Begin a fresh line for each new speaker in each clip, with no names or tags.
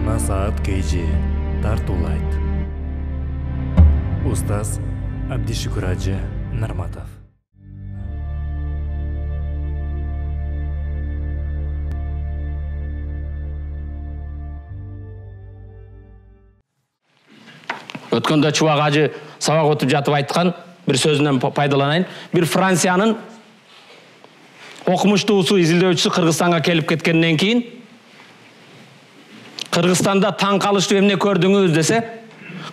Ана саат KG тартуулайт. Устаз Абдишүкүр Ажы Нарматов.
Өткөндө Чубак Ажы сабак өтүп жатып айткан бир сөзүнөн пайдаланайын. Бир Франциянын окумуштуусу изилдөөчүсү Кыргызстанга келип кеткенден кийин Кыргызстанда таң калыштуу эмне көрдүңүз десе,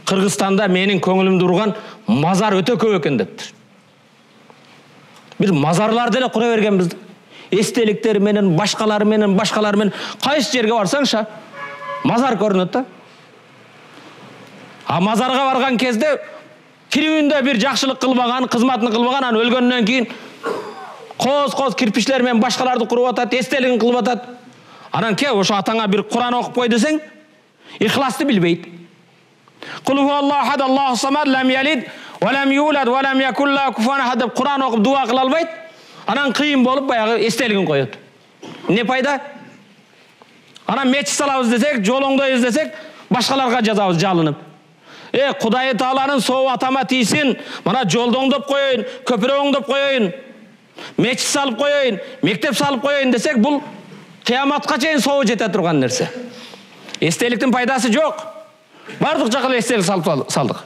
Кыргызстанда менин көңүлүмдү урган мазар өтө көп экен дептир. Бир мазарларды эле кура бергенбиз. Эстеликтер менен, башкалары менен, кайсы жерге барсаңша мазар көрүнөт да. А мазарга барган кезде кирүүндө бир жакшылык кылбаган, кызматын кылбаган, анан өлгөндөн кийин коз кирпичлер менен башкаларды куруп атат, эстелигин кылып атат. Анан ке ошо атаңа бир Куран окуп кой десең, ихласты билбейт. Кул хуаллаху ахад, Аллаху самад, лам ялид, ва лам юлад, ва лам якун лаху куфуан ахад деп Куран окуп дуа кыла албайт. Анан кыйын болуп баягы эстелигин коет. Не пайда? Анан мечит салабыз десек, жолоңдойбуз десек, башкаларга жазабыз жалынып. Кудай Тааланын сообу атама тийсин, мына жолду оңдоп коеюн, көпүрө оңдоп коеюн, мечит салып коеюн, мектеп салып коеюн десек, бул кыяматка чейин сообу жете турган нерсе. Эстеликтин пайдасы жок. Бардык жака эстелик салып салдык.